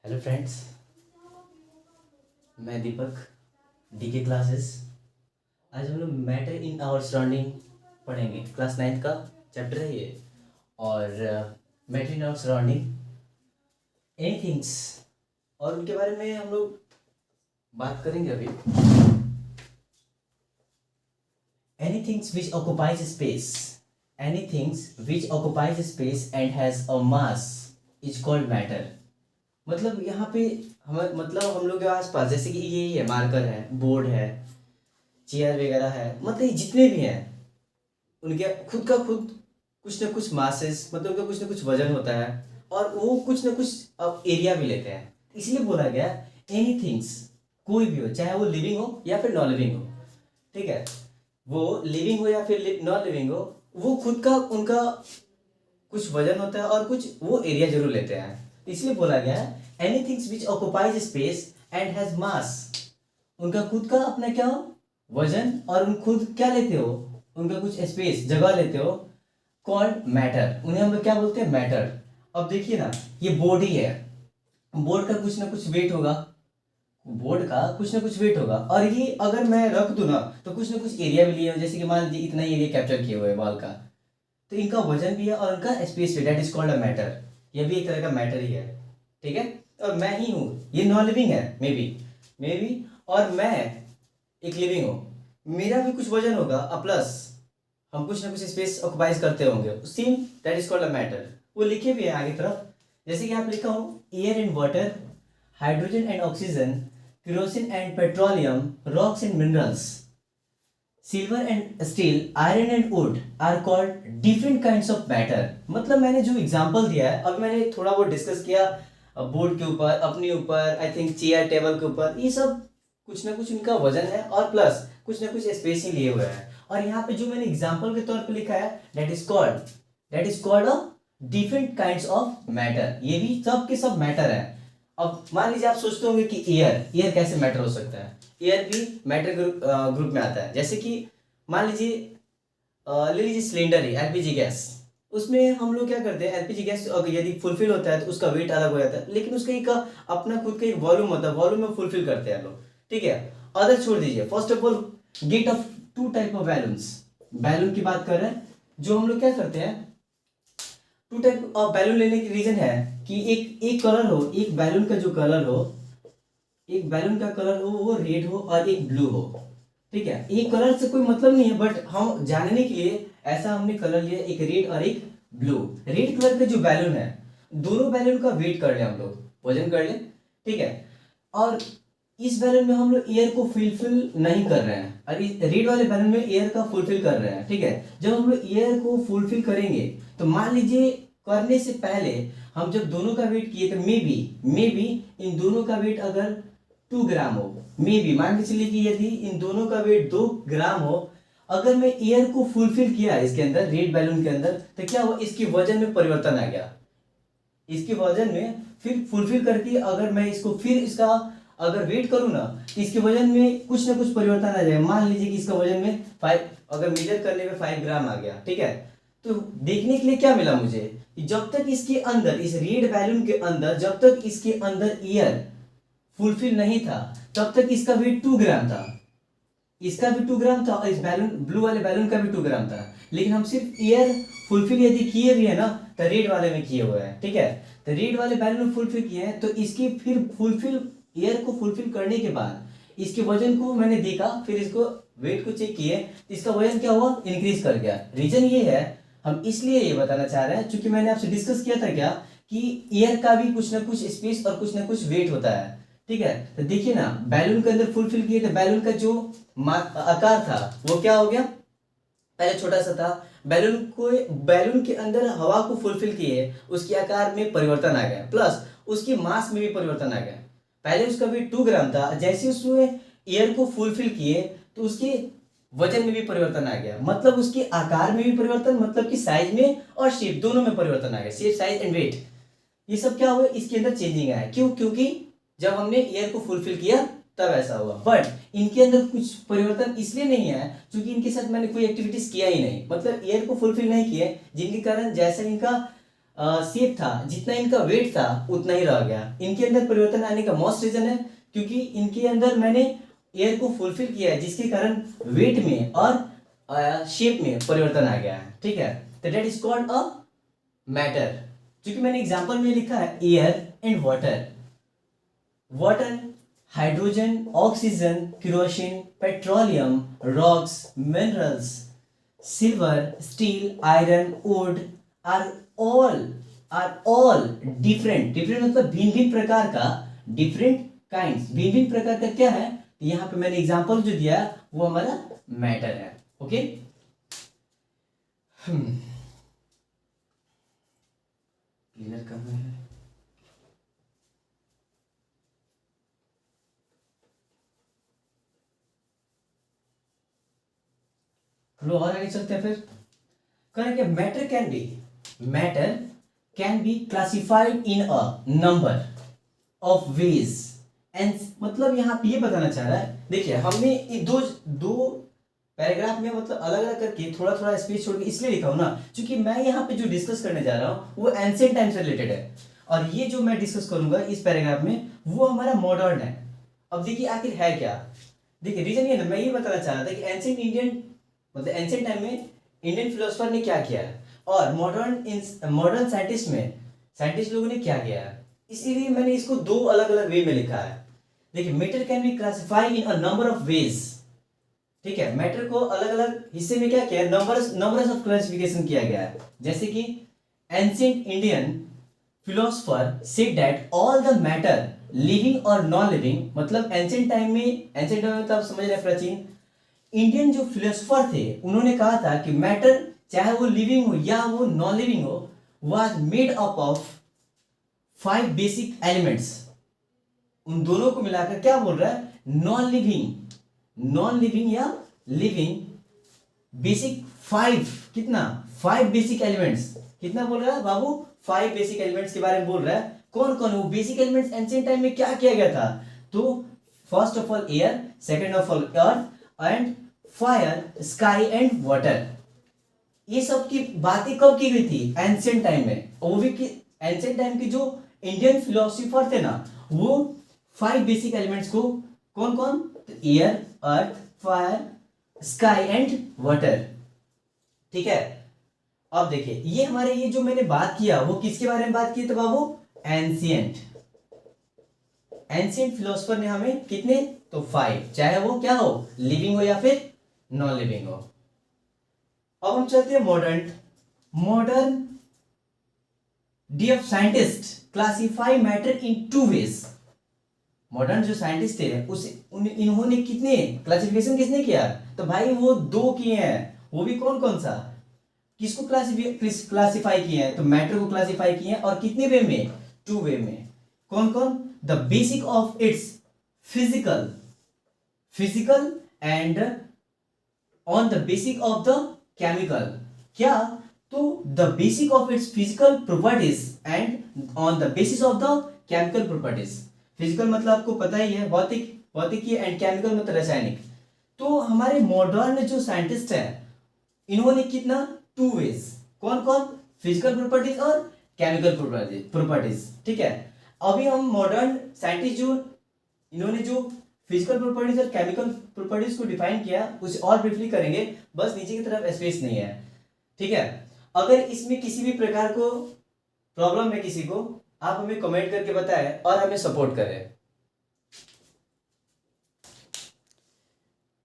Hello friends, मैं दीपक DK classes. आज हम लोग मैटर इन आवर सराउंडिंग पढ़ेंगे। क्लास 9 का चैप्टर है ये। और matter in our surrounding any things, और उनके बारे में हम लोग बात करेंगे अभी। Any things which occupies space, any things which occupies space and has a mass is called matter. मतलब यहाँ पे हम लोग के आसपास जैसे कि ये है, मार्कर है, बोर्ड है, चेयर वगैरह है, मतलब ये जितने भी हैं उनके खुद का खुद कुछ ना कुछ मासेस, मतलब उनका कुछ ना कुछ वजन होता है और वो कुछ ना कुछ अब एरिया भी लेते हैं। इसलिए बोला गया एनी थिंग्स, कोई भी हो, चाहे वो लिविंग हो या फिर नॉन लिविंग हो, ठीक है, वो लिविंग हो या फिर नॉन लिविंग हो, वो खुद का उनका कुछ वजन होता है और कुछ वो एरिया जरूर लेते हैं। इसलिए बोला गया है anythings which occupies space and has mass. उनका खुद का अपना क्या वजन और उन खुद क्या लेते हो, उनका कुछ स्पेस जगह लेते हो, कॉल्ड मैटर। उन्हें हम लोग क्या बोलते हैं, मैटर। अब देखिए ना, ये बोर्ड ही है, बोर्ड का कुछ ना कुछ वेट होगा, बोर्ड का कुछ ना कुछ वेट होगा, और ये अगर मैं रख दूं ना तो कुछ ना कुछ एरिया भी लिए, जैसे कि मान लीजिए इतना ही एरिया कैप्चर किए हुए वॉल का, तो इनका वजन भी है और उनका स्पेस भी, that is called a matter. ये भी एक तरह का मैटर ही है, ठीक है। और मैं ही हूँ, ये नॉन लिविंग है, मे बी, और मैं एक लिविंग हूँ, मेरा भी कुछ वजन होगा, प्लस हम कुछ ना कुछ स्पेस ऑक्युपाइज करते होंगे, same, that is called a matter. वो लिखे भी है आगे तरफ, जैसे कि आप लिखा हूँ, air and water, hydrogen and oxygen, kerosene and petroleum, rocks and minerals, silver and steel, iron and wood are called different kinds of matter. मतलब मैंने जो एग्जांपल दिया है, अब मैंने थोड़ा बहुत डिस्कस किया बोर्ड के ऊपर, अपने ऊपर, आई थिंक चेयर टेबल के ऊपर, ये सब कुछ ना कुछ इनका वजन है और प्लस कुछ ना कुछ स्पेस ही लिए हुए हैं। और यहाँ पे जो मैंने एग्जांपल के तौर पे लिखा है, that is called a different kinds of matter. ये भी सब के सब मैटर है। अब मान लीजिए आप सोचते होंगे कि एयर कैसे मैटर हो सकता है। एयर भी मैटर ग्रुप में आता है। जैसे कि मान लीजिए ले लीजिए सिलेंडर है, एलपीजी गैस, उसमें हम लोग क्या करते हैं, एलपीजी गैस अगर यदि फुलफिल होता है तो उसका वेट अलग हो जाता है, लेकिन उसका एक अपना खुद का एक वॉल्यूम होता है, वॉल्यूम में फुलफिल करते हैं लोग, ठीक है। अदर छोड़ दीजिए, first of all get of two type of balloons, balloon की बात कर रहे हैं, जो हम लोग क्या करते हैं, टू टाइप ऑफ बैलून लेने की रीजन है कि एक कलर हो, एक बैलून का जो कलर हो, एक बैलून का कलर हो वो रेड हो और एक ब्लू हो, ठीक है। एक कलर से कोई मतलब नहीं है, बट हम जानने के लिए ऐसा हमने कलर लिया, एक रेड और एक ब्लू। रेड कलर का जो बैलून है, दोनों बैलून का वेट कर ले हम लोग, वजन कर ले, ठीक है। और इस बैलून में हम लोग एयर को फुलफिल नहीं कर रहे हैं, और इस रेड वाले बैलून में एयर का फुलफिल कर रहे हैं, ठीक है। जब हम लोग एयर को फुलफिल करेंगे तो मान लीजिए करने से पहले हम जब दोनों का वेट किए तो मे बी इन दोनों का वेट अगर 2 ग्राम हो, मे बी मान के चलिए कि यदि इन दोनों का वेट 2 ग्राम हो, अगर मैं एयर को फुलफिल किया इसके अंदर, रेड बैलून के अंदर, तो क्या हुआ, इसके वजन में परिवर्तन आ गया, इसके वजन में फिर फुलफिल करके अगर मैं इसको फिर इसका अगर वेट करूं ना, तो इसके वजन में कुछ ना कुछ परिवर्तन आ जाएगा। मान लीजिए कि इसका वजन में 5, अगर मेजर करने में 5 ग्राम आ गया, ठीक है। तो देखने के लिए क्या मिला मुझे, कि जब तक इसके अंदर, इस रेड बैलून के अंदर, जब तक इसके अंदर एयर फुलफिल नहीं था, तब तक इसका वेट 2 ग्राम था, इसका भी 2 ग्राम था, और इस बैलून, ब्लू वाले बैलून का भी 2 ग्राम था। लेकिन हम सिर्फ एयर फुलफिल यदि किए भी है ना, तो रेड वाले में किए हुए हैं, ठीक है। तो रेड वाले बैलून में फुलफिल किए हैं, तो इसकी फिर फुलफिल, एयर को फुलफिल करने के बाद इसके वजन को मैंने देखा, फिर इसको वेट को चेक किए, तो इसका वजन क्या हुआ, इंक्रीज कर गया। रीजन ये है, हम इसलिए ये बताना चाह रहे हैं, चूंकि मैंने आपसे डिस्कस किया था क्या, कि एयर का भी कुछ ना कुछ स्पेस और कुछ ना कुछ वेट होता है, ठीक है। तो देखिए ना, बैलून के अंदर फुलफिल किए तो बैलून का जो आकार था वो क्या हो गया, पहले छोटा सा था, बैलून के अंदर हवा को फुलफिल किए, उसके आकार में परिवर्तन आ गया, प्लस उसकी मास में भी परिवर्तन आ गया। पहले उसका वेट 2 ग्राम था, जैसे उसमें एयर को फुलफिल किए तो उसके वजन में भी परिवर्तन आ गया, मतलब उसके आकार में भी परिवर्तन, मतलब कि साइज में और शेप दोनों में परिवर्तन आ गया, शेप, साइज एंड वेट, ये सब क्या हुआ, इसके अंदर चेंजिंग आया। क्यों, क्योंकि जब हमने एयर को फुलफिल किया तब ऐसा हुआ। बट इनके अंदर कुछ परिवर्तन इसलिए नहीं है क्योंकि इनके साथ मैंने कोई एक्टिविटीज किया ही नहीं, मतलब एयर को फुलफिल नहीं किए, जिनके कारण जैसा इनका शेप था, जितना इनका वेट था उतना ही रह गया। इनके अंदर परिवर्तन आने का मोस्ट रीजन है क्योंकि इनके अंदर मैंने एयर को फुलफिल किया है, जिसके कारण वेट में और शेप में परिवर्तन आ गया है। ठीक है, तो that is called a matter. क्योंकि मैंने एग्जांपल में लिखा है air and water. Water, hydrogen, oxygen, kerosene, petroleum, rocks, minerals, silver, steel, iron, wood are all different. Different मतलब भिन्न भिन्न प्रकार का, डिफरेंट काइंड्स, भिन्न भिन्न प्रकार का क्या है, यहाँ पे मैंने एग्जांपल जो दिया वो हमारा मैटर है। ओके, क्लियर करना है। लो और आगे चलते हैं। फिर करेंगे matter can be classified in a number of ways and, मतलब यहाँ पे ये बताना चाह रहा है, देखिए हमने दो पैराग्राफ में मतलब अलग अलग करके थोड़ा थोड़ा स्पेस छोड़ के इसलिए लिखा हूं ना, क्योंकि मैं यहाँ पे जो डिस्कस करने जा रहा हूँ वो एंशिएंट टाइम से रिलेटेड है, और ये जो मैं डिस्कस करूंगा इस पैराग्राफ में वो हमारा मॉडर्न है। अब देखिए आखिर है क्या, देखिए रीजन ये ना, मैं ये बताना चाह रहा था कि एंशिएंट इंडियन मतलब एंशिएंट टाइम में इंडियन फिलोसफर ने क्या किया है और मॉडर्न साइंटिस्ट लोगों ने क्या किया है, इसीलिए मैंने इसको दो अलग अलग वे में लिखा है। देखिए matter can be classified in a number of ways. ठीक है, मैटर को अलग अलग हिस्से में क्या किया है, नंबर्स ऑफ क्लासिफिकेशन किया गया है। जैसे कि ancient Indian philosopher said that all the matter living और नॉन लिविंग, मतलब एंशिएंट टाइम में तो आप समझ रहे हैं, प्राचीन इंडियन जो फिलोसफर थे उन्होंने कहा था कि मैटर चाहे वो लिविंग हो या वो नॉन लिविंग हो, was made up of 5 basic elements. उन दोनों को मिलाकर क्या बोल रहा है, नॉन लिविंग या लिविंग बेसिक 5, कितना 5 बेसिक एलिमेंट्स, कितना बोल रहा है बाबू, 5 बेसिक एलिमेंट्स के बारे में बोल रहा है। कौन कौन वो बेसिक एलिमेंट्स एंशिएंट टाइम में क्या किया गया था, तो first of all air, second of all earth and fire, sky and water. ये सब की बातें कब की गई थी, एंशिएंट टाइम में। वो भी एंशिएंट टाइम के जो इंडियन फिलोसफर थे ना, वो 5 बेसिक एलिमेंट्स को, कौन कौन, air, earth, fire, sky and water. ठीक है, अब देखिए ये हमारे ये जो मैंने बात किया वो किसके बारे में बात की, तो बाबू एंशिएंट फिलोसफर ने हमें कितने, तो 5, चाहे वो क्या हो, लिविंग हो या फिर नॉन लिविंग हो। अब हम चलते हैं modern day of scientist classify matter in 2 ways. Modern जो साइंटिस्ट थे इन्होंने कितने क्लासिफिकेशन किसने किया, तो भाई वो 2 किए हैं, वो भी कौन कौन सा, किसको क्लासिफाई किए हैं, तो मैटर को क्लासिफाई किए हैं, और कितने वे में, 2 वे में। कौन कौन, the basic of its physical and on the basic of the chemical. क्या, तो the basic of its physical properties and on the basis of the chemical properties. Physical मतलब आपको पता ही है, भौतिकी एंड केमिकल मतलब रासायनिक। तो हमारे मॉडर्न जो साइंटिस्ट है इन्होंने कितना, 2 वेज, कौन कौन, फिजिकल प्रॉपर्टीज और केमिकल प्रॉपर्टीज। ठीक है, अभी हम मॉडर्न साइंटिस्ट जो इन्होंने जो फिजिकल प्रॉपर्टीज और केमिकल प्रॉपर्टीज को डिफाइन किया उसे और ब्रीफली करेंगे, बस नीचे की तरफ स्पेस नहीं है। ठीक है, अगर इसमें किसी भी प्रकार को प्रॉब्लम है किसी को, आप हमें कमेंट करके बताएं और हमें सपोर्ट करें।